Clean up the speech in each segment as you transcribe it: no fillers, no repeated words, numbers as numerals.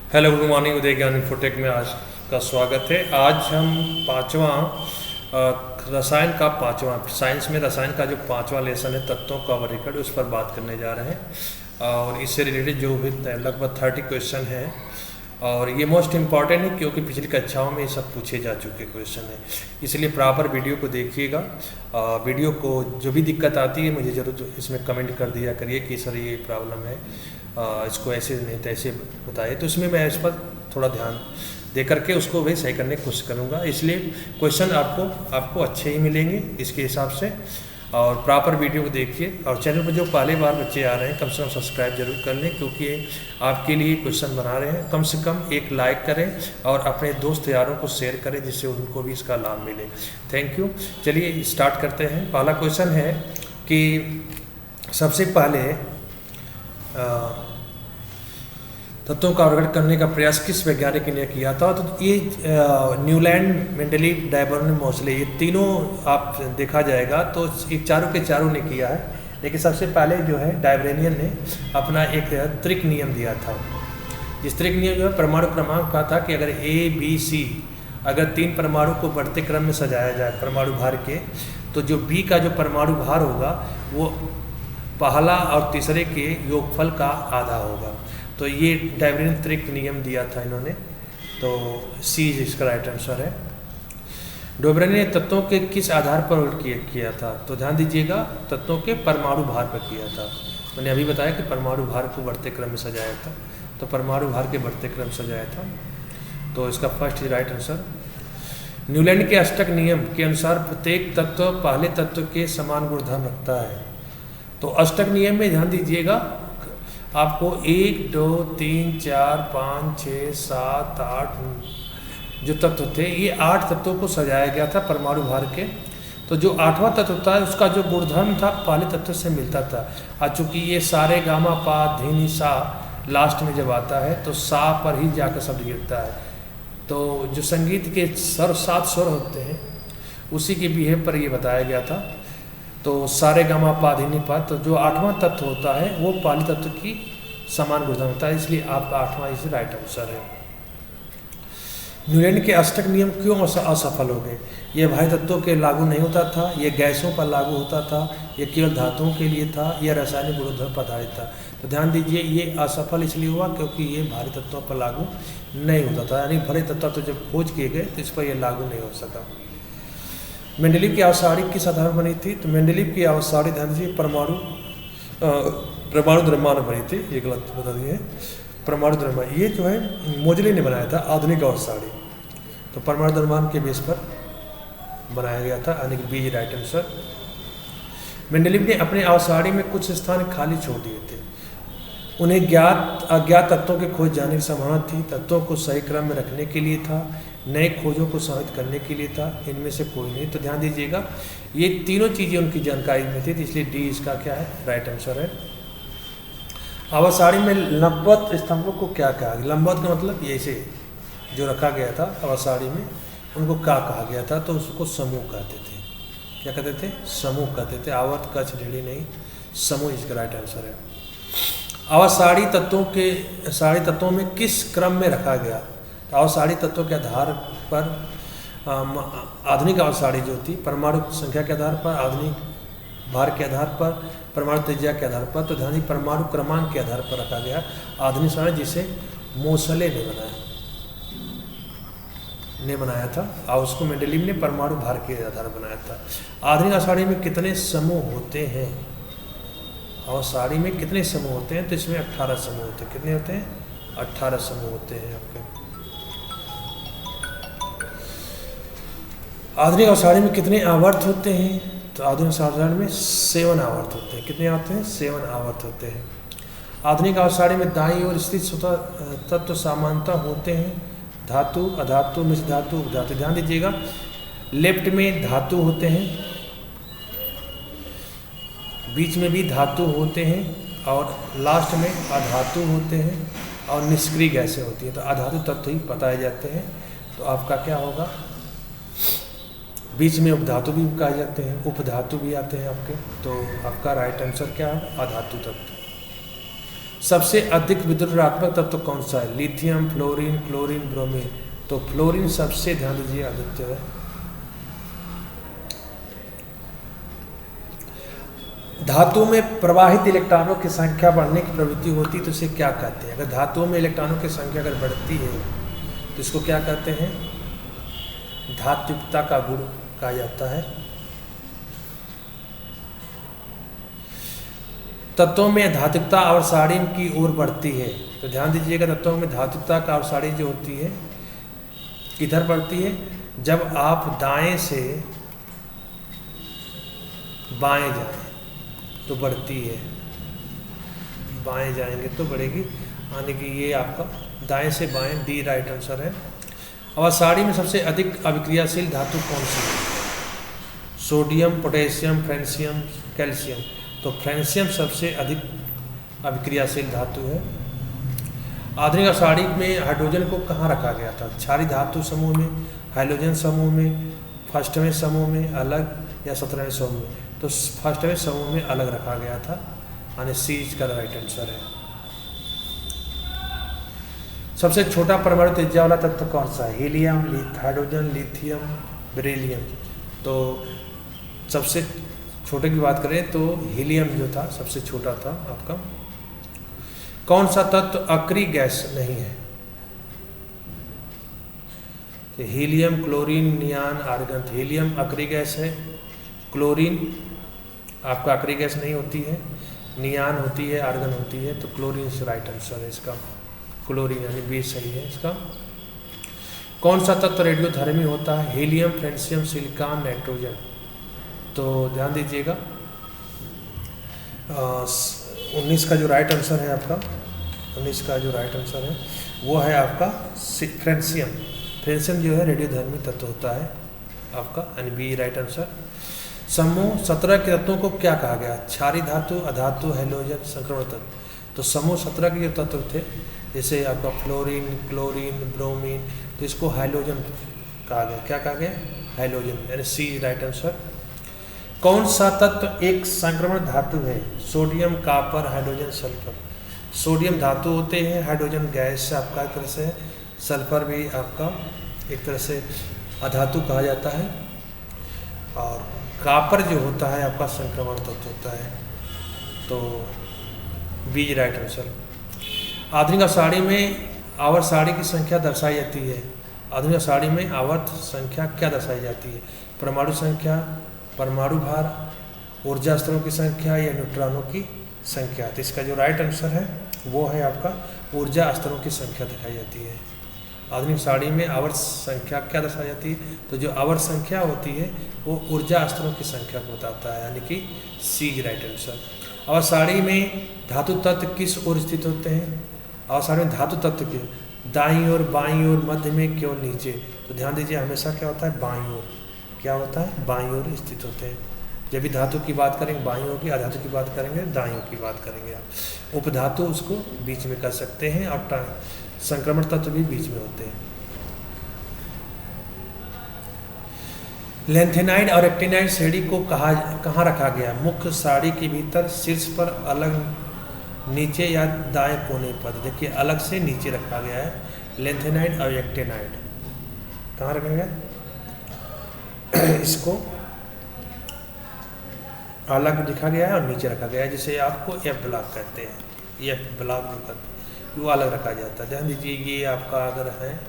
Hello, good morning. उदय ज्ञान infotech में आज का स्वागत है। आज हम रसायन का पांचवा साइंस में रसायन का जो पांचवा लेसन है, तत्वों का वर्गीकरण, उस पर बात करने जा रहे हैं। और इससे रिलेटेड जो भी लगभग 30 क्वेश्चन हैं, और ये मोस्ट इम्पॉर्टेंट है क्योंकि पिछली कक्षाओं में ये सब पूछे जा चुके क्वेश्चन हैं। इसलिए प्रॉपर वीडियो को देखिएगा। वीडियो को जो भी दिक्कत आती है मुझे ज़रूर इसमें कमेंट कर दिया करिए कि सर ये प्रॉब्लम है, इसको ऐसे नहीं तैसे बताइए, तो इसमें मैं इस पर थोड़ा ध्यान दे करके उसको भी सही करने की कोशिश करूँगा। इसलिए क्वेश्चन आपको अच्छे ही मिलेंगे इसके हिसाब से। और प्रॉपर वीडियो को देखिए, और चैनल पर जो पहले बार बच्चे आ रहे हैं कम से कम सब्सक्राइब जरूर कर लें, क्योंकि आपके लिए क्वेश्चन बना रहे हैं। कम से कम एक लाइक करें और अपने दोस्त यारों को शेयर करें, जिससे उनको भी इसका लाभ मिले। Thank you. चलिए स्टार्ट करते हैं। पहला क्वेश्चन है कि सबसे पहले तत्वों का वर्गीकरण करने का प्रयास किस वैज्ञानिक ने किया था? तो ये न्यूलैंड, मेंडलीव, डायबर्न, मोसले, ये तीनों आप देखा जाएगा तो ये चारों के चारों ने किया है। लेकिन सबसे पहले जो है डायब्रेनियन ने अपना एक त्रिक नियम दिया था। जिस त्रिक नियम जो है परमाणु क्रमांक का था कि अगर A, B, C अगर 3 परमाणु को बढ़ते क्रम में सजाया जाए परमाणु भार के, तो जो B का जो परमाणु भार होगा वो पहला और तीसरे के योगफल का आधा होगा। तो ये डायब्रेनियन त्रिक नियम दिया था इन्होंने। तो C इसका राइट आंसर है। डायब्रेनियन ने तत्वों के किस आधार पर किया था? तो ध्यान दीजिएगा, तत्वों के परमाणु भार पर किया था। मैंने अभी बताया कि परमाणु भार को बढ़ते क्रम में सजाया था, तो परमाणु भार के बढ़ते क्रम सजाया था। तो इसका first is right answer. Newland के अष्टक नियम के अनुसार प्रत्येक तत्व पहले तत्व के समान गुणधर्म रखता है। तो अष्टक नियम में ध्यान दीजिएगा, आपको 1, 2, 3, 4, 5, 6, 7, 8 जो तत्व थे, ये 8 तत्वों को सजाया गया था परमाणु भार के। तो जो 8वां तत्व था उसका जो गुणधर्म था पहले तत्व से मिलता था। और चूँकि ये सारे गामा पा धी नी सा लास्ट में जब आता है तो सा पर ही जाकर शब्द गिरता है। तो जो संगीत के 7 स्वर होते हैं उसी के बिहेव पर ये बताया गया था। तो सारे गामा पा धी नी पा, तो जो 8वां तत्व होता है वो पहले तत्व की समान गुणधर्म होता है, इसलिए आपका 8वां इस राइट आंसर है। न्यूलैंड के अष्टक नियम क्यों असफल हो गए? ये भारी तत्वों के लागू नहीं होता था, ये गैसों पर लागू होता था, ये केवल धातुओं के लिए था, यह रासायनिक गुणधर्म पर आधारित था। तो ध्यान दीजिए, ये असफल इसलिए हुआ क्योंकि ये भारी तत्वों पर लागू नहीं होता था। यानी भारी तत्व तो जब खोज किए गए तो इस पर यह लागू नहीं हो सका। मेंडलीव की आवस्थाणी किस आधार पर बनी थी? तो मेंडलीव की आवस्थाणी ध्यान दीजिए परमाणु द्रव्यमान बनी थी। ये गलत बता दिए, परमाणु द्रव्यमान ये जो है मोजले ने बनाया था आधुनिक आवस्थाणी। तो परमाणु द्रव्यमान के बेस पर बनाया गया था, यानी कि बी राइट आंसर। मेंडलीव ने अपने आवस्थाणी में कुछ स्थान खाली छोड़ दिए थे। उन्हें ज्ञात अज्ञात तत्वों के खोज जाने की संभावना थी, तत्वों को सही क्रम में रखने के लिए था, नए खोजों को साबित करने के लिए था, इनमें से कोई नहीं। तो ध्यान दीजिएगा, ये तीनों चीज़ें उनकी जानकारी में थी, इसलिए डी इसका क्या है राइट आंसर है। आवस्थाणी में लंबवत स्तंभों को क्या कहा? लंबवत का मतलब ये ऐसे जो रखा गया था आवस्थाणी में, उनको क्या कहा गया था? तो उसको समूह कहते थे। क्या कहते थे? समूह कहते थे। आवर्त कक्ष ढेड़ी नहीं, समूह इसका राइट आंसर है। आवस्थाणी तत्वों में किस क्रम में रखा गया? तो आवस्थाणी तत्वों के आधार पर आधुनिक आवस्थाणी जो थी परमाणु संख्या के आधार पर, आधुनिक भार के आधार पर, परमाणु त्रिज्या के आधार पर। तो ध्यान दीजिए, परमाणु क्रमांक के आधार पर रखा गया आधुनिक आवस्थाणी, जिसे मोसले ने बनाया था, और उसको मेंडलीव ने परमाणु भार के आधार पर बनाया था। आधुनिक आवस्थाणी में कितने समूह होते हैं? आवस्थाणी में कितने समूह होते हैं? तो इसमें 18 समूह होते हैं। कितने होते हैं? 18 समूह होते हैं आपके। आधुनिक आवस्थाणी में कितने आवर्त होते हैं? तो आधुनिक आवस्थाणी में 7 आवर्त होते हैं। कितने आते हैं? 7 आवर्त होते हैं। आधुनिक आवस्थाणी में दाईं ओर स्थित स्वतः तत्व समानता होते हैं, धातु, अधातु, मिश्र धातु, उपधातु। ध्यान दीजिएगा, लेफ्ट में धातु होते हैं, बीच में भी धातु होते हैं, और लास्ट में अधातु होते हैं, और निष्क्रिय गैसें होती हैं। तो अधातु तत्व ही बताए जाते हैं। तो आपका क्या होगा? बीच में उपधातु भी कहे जाते हैं, उपधातु भी आते हैं आपके। तो आपका राइट आंसर क्या है? अधातु तत्व। सबसे अधिक विद्युत ऋणात्मक तत्व कौन सा है? Lithium, fluorine, chlorine, bromine. तो फ्लोरीन सबसे, ध्यान दीजिए, अधिक है। धातु में प्रवाहित इलेक्ट्रॉनों की संख्या बढ़ने की प्रवृत्ति होती है तो इसे क्या कहते हैं? अगर धातुओं में इलेक्ट्रॉनों की संख्या अगर बढ़ती है तो इसको क्या कहते हैं? धात्विकता का गुण कहा जाता है। तत्वों में धात्विकता अवसारी की ओर बढ़ती है, तो ध्यान दीजिएगा, तत्वों में धात्विकता का अवसारी जो होती है किधर बढ़ती है? जब आप दाएं से बाएं जाएं तो बढ़ती है, बाएं जाएंगे तो बढ़ेगी, यानी कि ये आपका दाएं से बाएं, डी राइट आंसर है। अवसारी में सबसे अधिक अभिक्रियाशील धातु कौन सी है? Sodium, potassium, francium, calcium. तो फ्रेंशियम सबसे अधिक अभिक्रियाशील धातु है। आधुनिक अवसारी में हाइड्रोजन को कहाँ रखा गया था? क्षारीय धातु समूह में, हाइड्रोजन समूह में, फर्स्टवें समूह में अलग, या 17वें समूह में? तो फर्स्टवें समूह में अलग रखा गया था, यानी सी इसका राइट आंसर है। सबसे छोटा परमाणु त्रिज्या वाला तत्व कौन सा है? Helium, hydrogen, lithium, beryllium. तो सबसे छोटे की बात करें तो हीलियम जो था सबसे छोटा था आपका। कौन सा तत्व अक्रिय गैस नहीं है? तो helium, chlorine, neon, argon. Helium अक्रिय गैस है, क्लोरीन आपका अक्रिय गैस नहीं होती है, नियान होती है, आर्गन होती है। तो क्लोरीन से राइट आंसर है इसका, क्लोरीन, यानी बी सही है इसका। कौन सा तत्व रेडियोधर्मी होता है? Helium, francium, silicon, nitrogen. तो ध्यान दीजिएगा, 19 का जो राइट आंसर है आपका, 19 का जो राइट आंसर है वो है आपका फ्रेंशियम। फ्रेंशियम जो है रेडियोधर्मी तत्व होता है आपका, यानी बी राइट आंसर। समूह 17 के तत्वों को क्या कहा गया? क्षारीय धातु, अधातु, हैलोजन, संक्रमण तत्व। तो समूह 17 के जो तत्व थे, जैसे आपका फ्लोरीन, क्लोरीन, ब्रोमीन, तो इसको हैलोजन कहा गया। क्या कहा गया? हैलोजन, यानी सी राइट आंसर। कौन सा तत्व एक संक्रमण धातु है? Sodium, copper, hydrogen, sulphur. Sodium धातु होते हैं, हाइड्रोजन गैस आपका एक तरह से, सल्फर भी आपका एक तरह से अधातु कहा जाता है, और कॉपर जो होता है आपका संक्रमण तत्व होता है। तो बी राइट आंसर। आधुनिक अवसारी में आवर्त सारणी की संख्या दर्शाई जाती है। आधुनिक सारणी में आवर्त संख्या क्या दर्शाई जाती है? परमाणु संख्या, परमाणु भार, ऊर्जा स्तरों की संख्या, या न्यूट्रॉनों की संख्या। तो इसका जो राइट आंसर है वो है आपका ऊर्जा स्तरों की संख्या दिखाई जाती है। आधुनिक सारणी में आवर्त संख्या क्या दर्शाई जाती है? तो जो आवर्त संख्या होती है वो ऊर्जा स्तरों की संख्या को बताता है, यानी कि सी राइट आंसर। और सारणी में धातु तत्व किस ओर स्थित होते हैं? और सारणी में धातु तत्व के दाईं ओर, बाईं ओर, मध्य में, केवल नीचे। तो ध्यान दीजिए, हमेशा क्या होता है? बाईं ओर। क्या होता है? बाईं ओर स्थित होते हैं। जब भी धातु की बात करेंगे बाईं ओर की, अधातु की बात करेंगे दाईं ओर की बात करेंगे आप। उपधातु उसको बीच में कर सकते हैं, और संक्रमण तत्व भी बीच में होते हैं। लेंथेनाइड और एक्टिनाइड श्रेणी को कहाँ रखा गया? मुख्य सारणी के भीतर, शीर्ष पर, अलग नीचे, या दाएं कोने पर? देखिए, अलग से नीचे रखा गया है लेंथेनाइड और एक्टिनाइड। कहाँ रखा गया? इसको अलग लिखा गया है और नीचे रखा गया है, जिसे आपको एफ ब्लॉक कहते हैं। एफ ब्लॉक जो कहते हैं वो अलग रखा जाता है। ध्यान दीजिए, ये आपका अगर है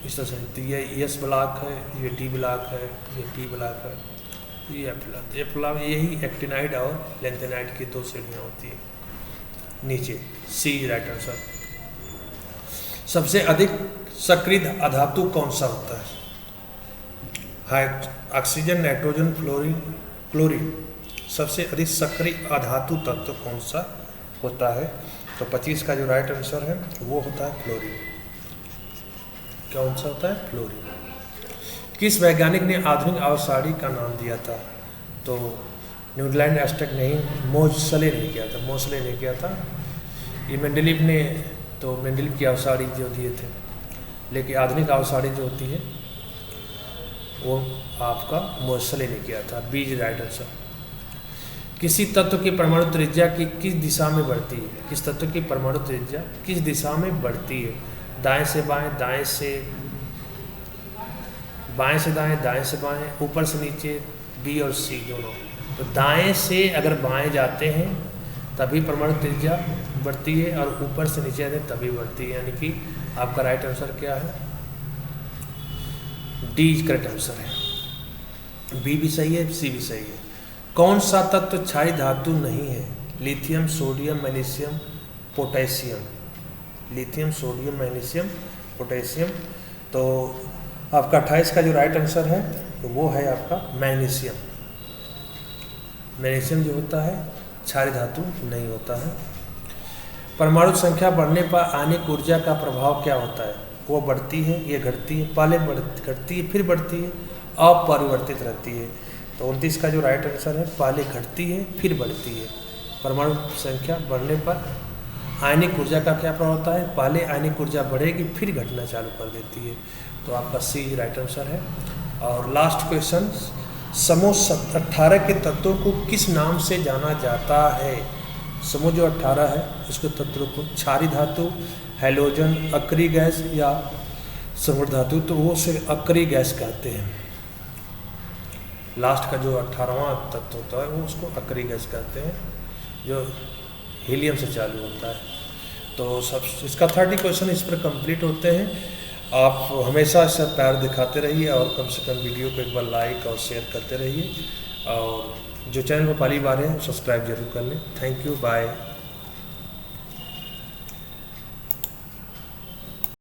इस तरह से, तो ये एस ब्लॉक है, ये डी ब्लॉक है, ये टी ब्लॉक है, ये एफ ब्लॉक। एफ ब्लॉक यही एक्टिनाइड और लेंथेनाइड की दो श्रेणियाँ होती हैं। नीचे सी राइट आंसर। सबसे अधिक सक्रिय अधातु कौन सा होता है? Oxygen, nitrogen, fluorine, chlorine. सबसे अधिक सक्रिय अधातु तत्व कौन सा होता है? तो 25 का जो राइट आंसर है वो होता है फ्लोरीन। कौन सा होता है? फ्लोरीन। किस वैज्ञानिक ने आधुनिक आवर्त का नाम दिया था? तो न्यूलैंड एस्टेक नहीं, मोसले ने किया था। मोसले ने किया था। ये मेंडलीव ने, तो मेंडलीव की आवर्त जो दिए थे, लेकिन आधुनिक आवर्त जो होती है वो आपका मोसले ने किया था। B right answer. किसी तत्व की परमाणु त्रिज्या की किस दिशा में बढ़ती है? किस तत्व की परमाणु त्रिज्या किस दिशा में बढ़ती है? दाएं से बाएं, दाएं से दाएं, दाएं से बाएं, ऊपर से नीचे, बी और सी दोनों। तो दाएं से अगर बाएं जाते हैं तभी परमाणु त्रिज्या बढ़ती है, और ऊपर से नीचे आते हैं तभी बढ़ती है। यानी कि आपका राइट आंसर क्या है? डी करेक्ट आंसर है। बी भी सही है, सी भी सही है। कौन सा तत्व क्षारीय धातु नहीं है? Lithium, sodium, magnesium, potassium. Lithium, sodium, magnesium, potassium. तो आपका 28 का जो राइट आंसर है तो वो है आपका मैग्नीशियम। मैग्नीशियम जो होता है क्षारीय धातु नहीं होता है। परमाणु संख्या बढ़ने पर आणविक ऊर्जा का प्रभाव क्या होता है? वो बढ़ती है, ये घटती है? पहले घटती है फिर बढ़ती है, अपरिवर्तित रहती है। तो 29 का जो राइट आंसर है पहले घटती है फिर बढ़ती है। परमाणु संख्या बढ़ने पर आणविक ऊर्जा का क्या प्रभाव होता है? पहले आणविक ऊर्जा बढ़ेगी फिर घटना चालू कर देती है। तो आपका सी राइट आंसर है। और लास्ट क्वेश्चन, समूह 18 के तत्वों को किस नाम से जाना जाता है? समूह जो 18 है उसके तत्वों को क्षारीय धातु, हैलोजन, अक्रिय गैस या समृद्ध धातु, तो वो से अक्रिय गैस कहते हैं। लास्ट का जो 18वां तत्व होता है वो उसको अक्रिय गैस कहते हैं, जो हीलियम से चालू होता है। तो सब इसका 30 क्वेश्चन इस पर कंप्लीट होते हैं। आप हमेशा इससे प्यार दिखाते रहिए और कम से कम वीडियो को एक बार लाइक और शेयर करते रहिए, और जो चैनल पर पहली बार है सब्सक्राइब जरूर कर लें। Thank you, bye.